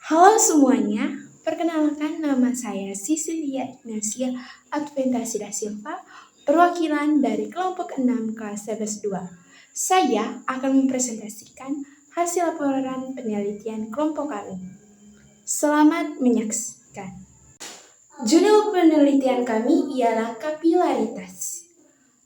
Halo semuanya, perkenalkan nama saya Cecilia Ignacia Adventasi da Silva, perwakilan dari kelompok 6 kelas 11-2. Saya akan mempresentasikan hasil laporan penelitian kelompok kami. Selamat menyaksikan. Judul penelitian kami ialah kapilaritas.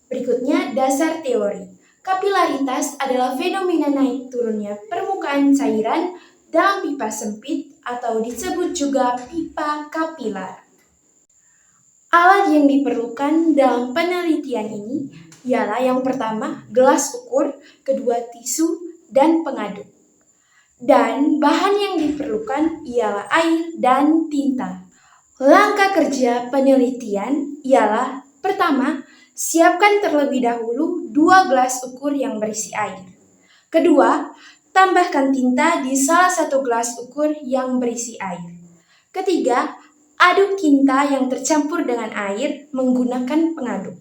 Berikutnya dasar teori. Kapilaritas adalah fenomena naik turunnya permukaan cairan dalam pipa sempit atau disebut juga pipa kapilar. Alat yang diperlukan dalam penelitian ini ialah yang pertama gelas ukur, kedua tisu, dan pengaduk. Dan bahan yang diperlukan ialah air dan tinta. Langkah kerja penelitian ialah pertama, siapkan terlebih dahulu 2 gelas ukur yang berisi air. Kedua, tambahkan tinta di salah satu gelas ukur yang berisi air. Ketiga, aduk tinta yang tercampur dengan air menggunakan pengaduk.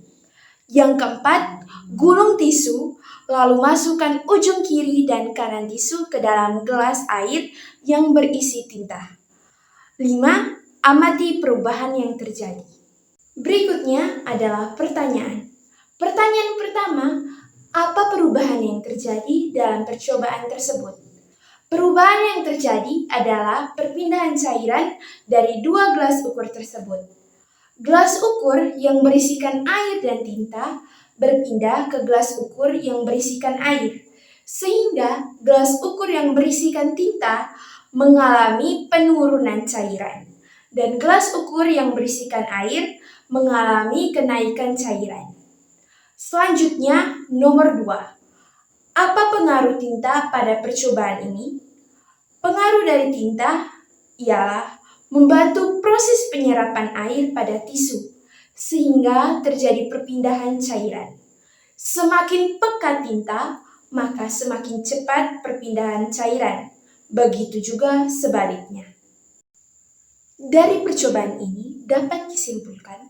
Yang keempat, gulung tisu, lalu masukkan ujung kiri dan kanan tisu ke dalam gelas air yang berisi tinta. 5. Amati perubahan yang terjadi. Berikutnya adalah pertanyaan. Pertanyaan pertama, apa perubahan yang terjadi dalam percobaan tersebut? Perubahan yang terjadi adalah perpindahan cairan dari 2 gelas ukur tersebut. Gelas ukur yang berisikan air dan tinta berpindah ke gelas ukur yang berisikan air, sehingga gelas ukur yang berisikan tinta mengalami penurunan cairan, dan gelas ukur yang berisikan air mengalami kenaikan cairan. Selanjutnya, nomor 2. Apa pengaruh tinta pada percobaan ini? Pengaruh dari tinta ialah membantu proses penyerapan air pada tisu, sehingga terjadi perpindahan cairan. Semakin pekat tinta, maka semakin cepat perpindahan cairan. Begitu juga sebaliknya. Dari percobaan ini dapat disimpulkan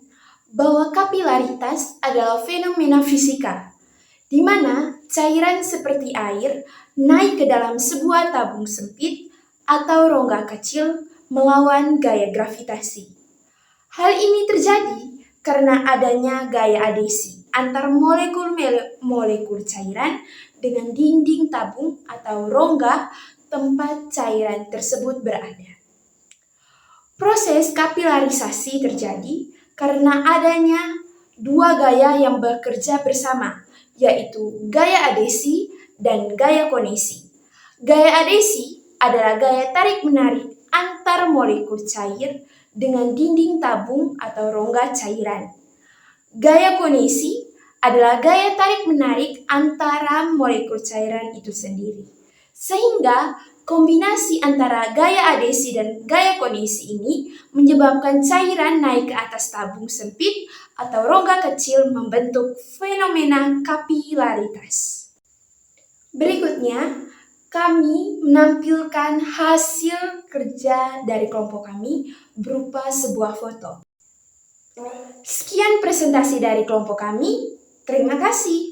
bahwa kapilaritas adalah fenomena fisika, di mana cairan seperti air naik ke dalam sebuah tabung sempit atau rongga kecil melawan gaya gravitasi. Hal ini terjadi karena adanya gaya adesi antar molekul-molekul cairan dengan dinding tabung atau rongga tempat cairan tersebut berada. Proses kapilarisasi terjadi karena adanya 2 gaya yang bekerja bersama, yaitu gaya adesi dan gaya konesi. Gaya adesi adalah gaya tarik-menarik antar molekul cair dengan dinding tabung atau rongga cairan. Gaya konesi adalah gaya tarik-menarik antara molekul cairan itu sendiri. Sehingga kombinasi antara gaya adesi dan gaya konesi ini menyebabkan cairan naik ke atas tabung sempit atau rongga kecil membentuk fenomena kapilaritas. Berikutnya, kami menampilkan hasil kerja dari kelompok kami berupa sebuah foto. Sekian presentasi dari kelompok kami. Terima kasih.